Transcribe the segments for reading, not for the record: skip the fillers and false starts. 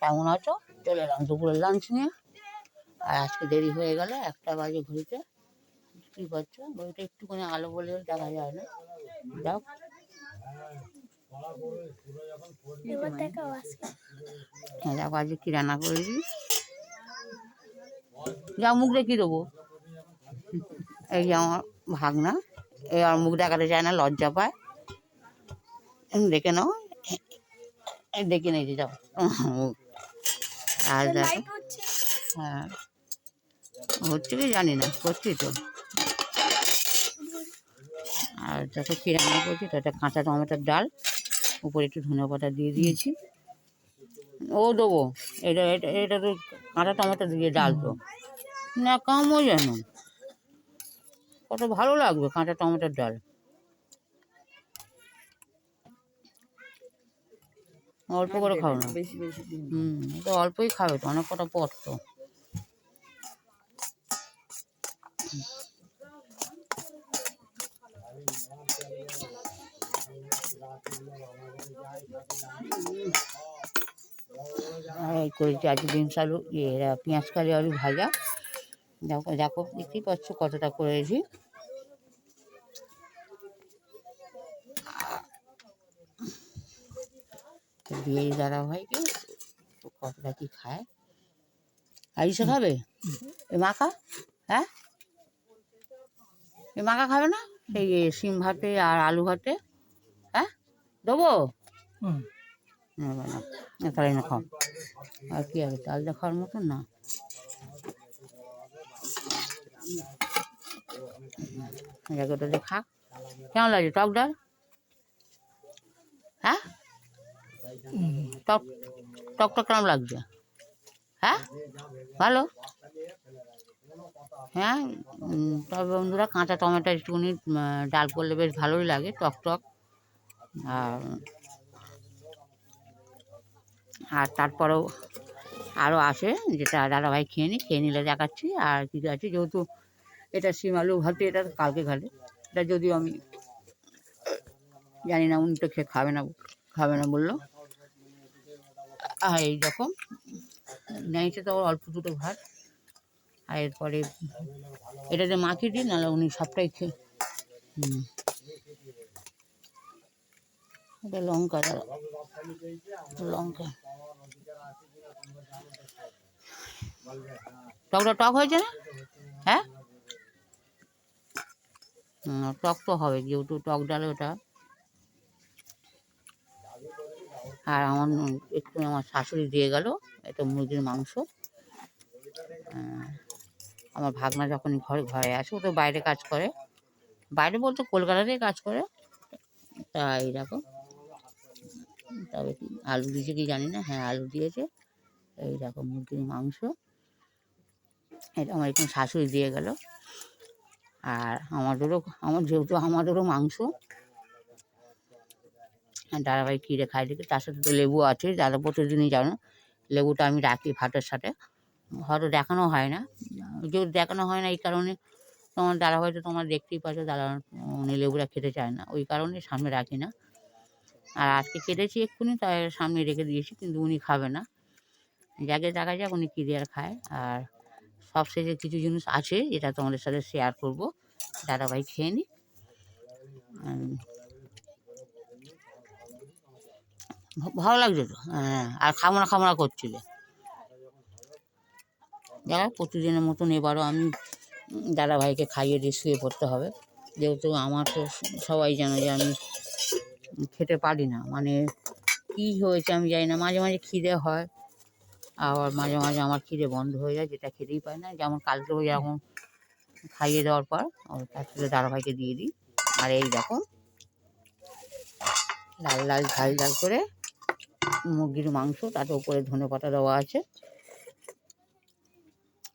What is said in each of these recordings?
কেমন আছো? চলে এলাম দুপুরের লাঞ্চ নিয়ে। আর আজকে দেরি হয়ে গেল, 1টা বাজে ঘড়িতে। কী করছো? বইটা একটুখানি আলো বলে দেখা যায় না। যাও, হ্যাঁ দেখো আজকে কী রান্না করেছি। যাও, মুখ দেখি দেবো। এই যে আমার ভাগনা, এই আর মুখ দেখাতে চায় না, লজ্জা পায়। দেখে নাও, দেখে নিয়েছি, যাও। আর দেখো, হ্যাঁ হচ্ছে কি জানি না, করছি তো। আর দেখো কী রান্না করছি, তো একটা কাঁচা টমেটোর ডাল, উপরে একটু ধনেপাতা দিয়ে দিয়েছি। ও দেবো, এটা এটা এটা তো কাঁচা টমেটো দিয়ে ডাল, তো না কামও যেন কত ভালো লাগবে কাঁচা টমেটোর ডাল। অল্প করে খাও না, তো অল্পই খাবে তো, অনেক কটা পথ তো। এই করেছি আজকে বিনস আলু, পেঁয়াজ কালি আলু ভাজা। দেখো দেখো দেখতেই পাচ্ছ কতটা করেছি। দিয়ে দাদা ভাইকে কতটা কি খায়। আইসে খাবে এ মাখা? হ্যাঁ, এ মাখা খাবে না? সেই শিম ভাতে আর আলু ভাতে, হ্যাঁ দেবো? না তাহলে না খাও। আর কি আছে, ডাল দেখার মতন না। ওটাতে খা, কেমন লাগছে টক ডাল? হ্যাঁ, টক টকটা কেমন লাগছে? হ্যাঁ ভালো। হ্যাঁ, তবে বন্ধুরা কাঁচা টমেটো একটুখানি ডাল করলে বেশ ভালোই লাগে, টক টক। আর তারপরেও আরও আছে, যেটা দাদাভাই খেয়ে নিলে দেখাচ্ছি। আর কিছু আছে, যেহেতু এটা শিম আলু ভাতে, এটা কালকে ঘাটে, এটা যদিও আমি জানি না, উনি তো খাবে না বললো। আর এইরকম নেইছে তো অল্প দুটো ভাত। আর এরপরে এটাতে মাখিয়ে দিই, নাহলে উনি সবটাই খেয়ে। এটা লঙ্কা, লঙ্কা টকটা টক হয়েছে না? হ্যাঁ, টক তো হবে যেহেতু টক ডাল ওটা। আর একটু আমার শাশুড়ি দিয়ে গেল, এটা মুরগির মাংস। আমার ভাগনা যখনই ঘরে আসে, ও তো বাইরে কাজ করে, বাইরে বলতে কলকাতাতেই কাজ করে। তা এইরকম, তবে কি আলু দিয়েছে কি জানি না, হ্যাঁ আলু দিয়েছে। এইরকম মুরগির মাংস, এটা আমার একটু শাশুড়ি দিয়ে গেল। আর যেহেতু আমাদেরও মাংস, দাদাভাই কিনে খাই দেখি, তার সাথে তো লেবু আছে। দাদা প্রতিদিনই জানো লেবুটা আমি রাখি ভাতের সাথে, হয়তো দেখানো হয় না। যেহেতু দেখানো হয় না, এই কারণে তোমার দাদাভাই তো তোমার দেখতেই পাচ্ছ, দাদা উনি লেবুটা খেতে চায় না, ওই কারণে সামনে রাখি না। আর আজকে কেটেছি এক্ষুনি, তাই সামনে রেখে দিয়েছি, কিন্তু উনি খাবে না। যাকে দেখা যাক উনি কী দিয়ে খায়। আর সবশেষে কিছু জিনিস আছে যেটা তোমাদের সাথে শেয়ার করবো, দাদাভাই খেয়ে নি। ভালো লাগছে তো, হ্যাঁ। আর খাবো না করছিলে, যারা প্রতিদিনের মতন এবারও আমি দাদাভাইকে খাইয়ে দিয়ে শুয়ে পড়তে হবে। যেহেতু আমার তো সবাই জানে যে আমি খেতে পারি না, মানে কী হয়েছে আমি জানি না, মাঝে মাঝে খিদে হয়, আবার মাঝে মাঝে আমার খিদে বন্ধ হয়ে যায়, যেটা খেতেই পাই না। যেমন কালকেও এরকম খাইয়ে দেওয়ার পর তার সাথে দাদাভাইকে দিয়ে দিই। আর এই দেখো লাল লাল ঝাল ঝাল করে মুরগির মাংস, তাতে উপরে ধনেপাতা দেওয়া আছে।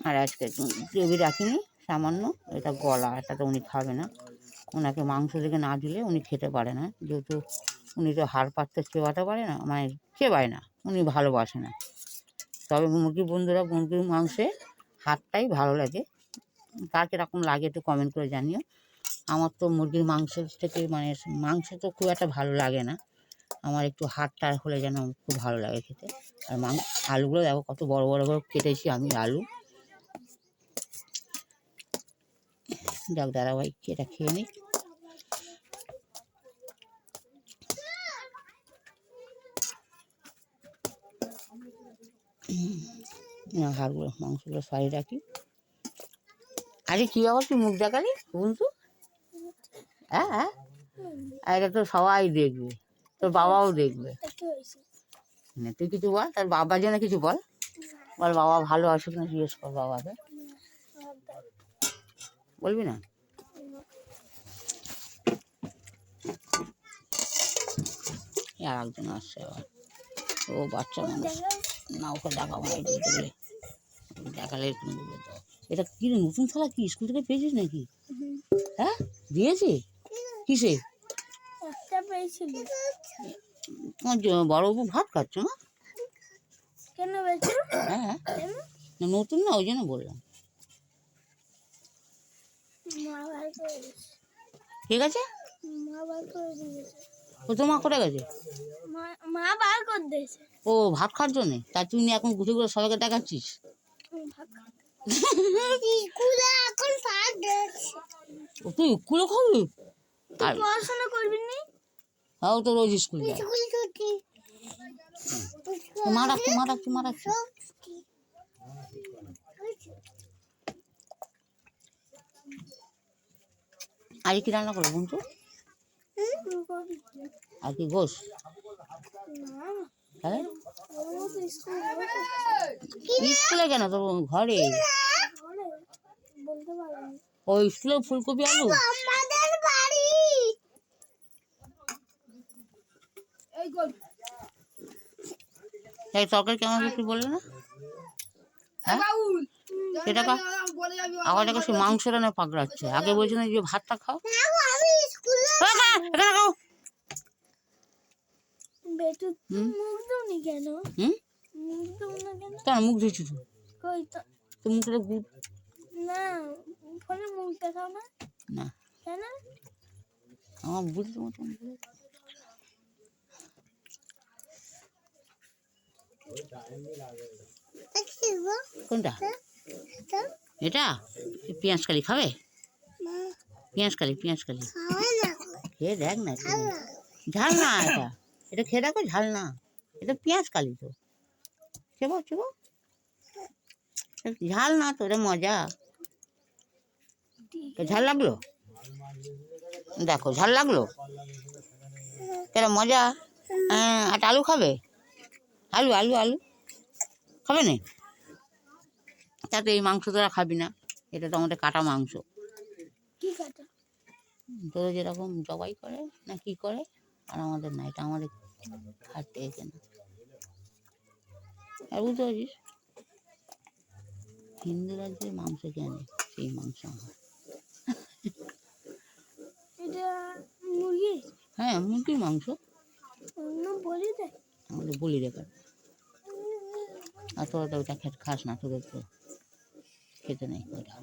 আর আজকে গ্রেভি রাখিনি, সামান্য, এটা গলা, এটা তো উনি খাবে না। ওনাকে মাংস থেকে না দিলে উনি খেতে পারে না, যেহেতু উনি তো হাড় পাততে চেবাতে পারে না, মানে চেবায় না, উনি ভালোবাসে না। তবে মুরগি বন্ধুরা, মুরগির মাংসে হাড়টাই ভালো লাগে। কার কীরকম লাগে একটু কমেন্ট করে জানিও। আমার তো মুরগির মাংস থেকে, মানে মাংস তো খুব একটা ভালো লাগে না, আমার একটু হাড়টা হলে যেন খুব ভালো লাগে খেতে। আর আলুগুলো দেখো কত বড় বড় করে কেটেছি আমি আলু। যাক দাদাভাই এটা খেয়ে নিই। হাড়গুলো মাংসগুলো সাইড রাখি। আরে কী ব্যাপার তুই মুখ দেখালি বন্ধু? হ্যাঁ, এটা তো সবাই দেখবে, তোর বাবাও দেখবে। তুই কিছু বল, তার বাবার জন্য কিছু বল। বল বাবা ভালো আছে কিনা জিজ্ঞেস কর বাবাকে। বলবি না? আর একজন আসছে আবার, ও বাচ্চা মানুষ না, ওকে দেখাবো না বলে দেখালে। এটা কি নতুন খেলা, কি স্কুল থেকে পেয়েছিস নাকি? হ্যাঁ দিয়েছে কিসে? তোমার বড় বউ ভাত খাচ্ছ না? হ্যাঁ নতুন না, ওই জন্য বললাম। ঠিক আছে, ও তোমার করে গেছে, ও ভাত খাওয়ার জন্যে। তা তুই এখন ঘুরে ঘুরে সবাইকে দেখাচ্ছিস? তুই স্কুলে খাবি আর পড়াশোনা করবি না? হ্যাঁ তো রোজ স্কুল যায়। মারাচ্ছি। আজ কি রান্না করবো বন্ধু? আর কি গোস? হ্যাঁ স্কুলে কেন, তোর ঘরে? ও স্কুলে ফুলকপি আলু। এই তরকারি কেমন কিছু বললে না? হ্যাঁ সেটা আবার দেখো সে মাংসটা না পাকড়াচ্ছে। আগে বলছি না যে ভাতটা খাও। কেন মুখ ধুচ্ছি তো মুখটা না আমার বুঝতে মতন। কোনটা এটা? পেঁয়াজ কালি খাবে? পেঁয়াজ কালি খেয়ে দেখ না, ঝাল না এটা, এটা খেয়ে দেখো ঝাল না, এটা পেঁয়াজ কালি তো। চেবো ঝাল না তো, এটা মজা। ঝাল লাগলো? দেখো ঝাল লাগলো, এটা মজা। হ্যাঁ আর আলু খাবে? আলু খাবে না? তাতে এই মাংস তোরা খাবি না, এটা তো আমাদের কাটা মাংস। তোরা যেরকম জবাই করে না কি করে, আর আমাদের না, এটা আমাদের খাটে এখানে। আর বুঝতে পারছিস হিন্দুরা যে মাংস কেনে সেই মাংস আমার। হ্যাঁ মুরগির মাংস আমাদের বলি রেখা। আর তোরা তো ওটা খাস না, তোদের তো খেতে নেই ওটা।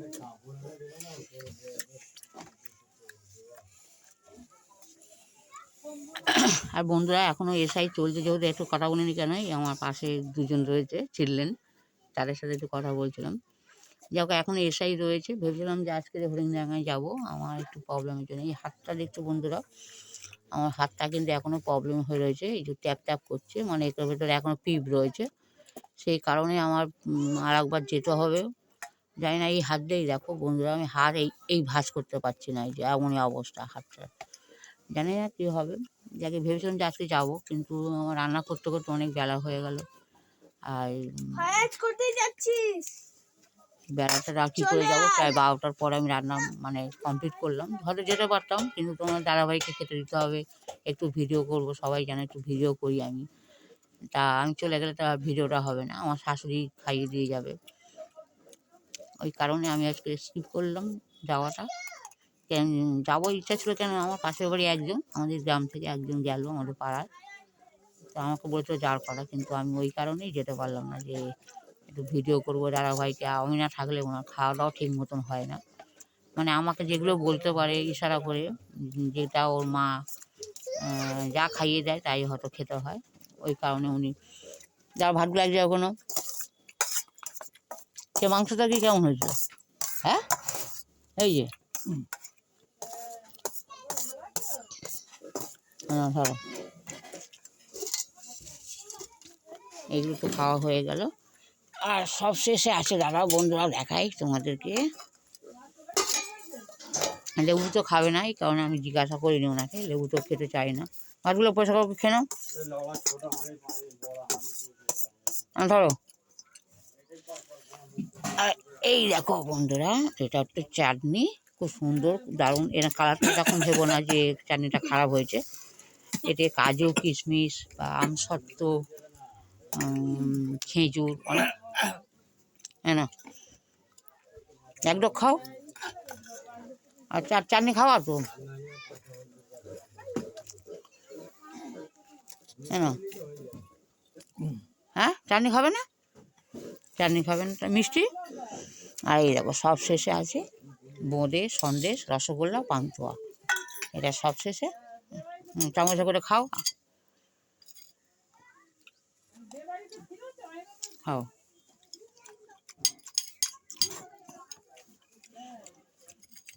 আর বন্ধুরা এখনও এসআই চলছে, যেহেতু একটু কথা বলিনি কেন, আমার পাশে দুজন রয়েছে ছিলেন, তাদের সাথে একটু কথা বলছিলাম। যাক এখন এসআই রয়েছে, ভেবেছিলাম যে আজকে হরিণডাঙ্গায় যাবো, আমার একটু প্রবলেমের জন্য। এই হাতটা দেখছো বন্ধুরা, আমার হাতটা কিন্তু এখনও প্রবলেম হয়ে রয়েছে, এই যে ট্যাপ করছে, মানে এটার ভেতরে এখনও পিপ রয়েছে, সেই কারণে আমার আর একবার যেতে হবে। জানি না এই হাত দিয়েই দেখো বন্ধুরা, আমি হাত এই ভাঁজ করতে পারছি না, এই যে এমনই অবস্থা হাতটা। জানি না কী হবে, যাকে ভেবেছিলাম যে আজকে যাবো, কিন্তু আমার রান্না করতে অনেক বেলা হয়ে গেল। আর বেলাটা রাখি করে যাবো, প্রায় 12টার পরে আমি রান্না মানে কমপ্লিট করলাম। হয়তো যেতে পারতাম, কিন্তু তোমার দাদাভাইকে খেতে দিতে হবে, একটু ভিডিও করব, সবাই জানে একটু ভিডিও করি আমি। তা আমি চলে গেলে তা ভিডিওটা হবে না, আমার শাশুড়ি খাইয়ে দিয়ে যাবে। ওই কারণে আমি আজকে স্কিপ করলাম যাওয়াটা। কেন যাবো ইচ্ছা ছিল, কেন আমার পাশের বাড়ি একজন, আমাদের গ্রাম থেকে একজন গেল আমাদের পাড়ায়, তো আমাকে বলছিল যাওয়ার কথা, কিন্তু আমি ওই কারণেই যেতে পারলাম না, যে একটু ভিডিও করবো দাদাভাইকে। আমি না থাকলে ওনার খাওয়া দাওয়া ঠিক মতন হয় না, মানে আমাকে যেগুলো বলতে পারে ইশারা করে, যেটা ওর মা যা খাইয়ে দেয় তাই হয়তো খেতে হয়। ওই কারণে উনি যার ভাতগুলো লাগছে এখনো। সে মাংসটা কি কেমন হয়েছে? হ্যাঁ, এই যে ধরো, এগুলো তো খাওয়া হয়ে গেল। আর সব শেষে আছে দাদা বন্ধুরা, দেখাই তোমাদেরকে। লেবু তো খাবে না, এই কারণে আমি জিজ্ঞাসা করিনি ওনাকে, লেবু তো খেতে চাই না। ভাতগুলো পয়সা কাউকে খেয়ে নাও। ধরো, আর এই দেখো বন্ধুরা, এটা হচ্ছে চাটনি, খুব সুন্দর দারুণ। এর কালারটা তখন ভেবো না যে চাটনিটা খারাপ হয়েছে। এতে কাজু কিশমিশ বা আমসত্ত্ব, খেজুর অনেক, হ্যাঁ না, একদম খাও। আর চাটনি খাওয়া তো, হ্যাঁ, হ্যাঁ চাটনি খাবে না? চাটনি খাবেন মিষ্টি। আর এই দেখো সব শেষে আছে বোঁদে, সন্দেশ, রসগোল্লা, পান্তুয়া। এটা সব শেষে। চামচে করে খাও, খাও।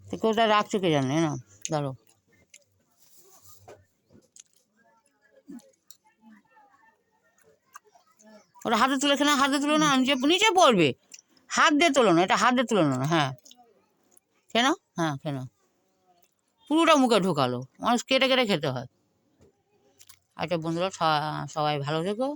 তো কোথায় রাখছো কে জানে না, ধরো। ওটা হাতে তুলে খেলে, হাতে তুলো না, নিচে নিচে পড়বে। হাত দিয়ে তোলো না, এটা হাত দিয়ে তুলে না। হ্যাঁ কেন, হ্যাঁ কেন, পুরোটা মুখে ঢোকালো, মানুষ কেটে কেটে খেতে হয়। আচ্ছা বন্ধুরা, সবাই ভালো থেকো।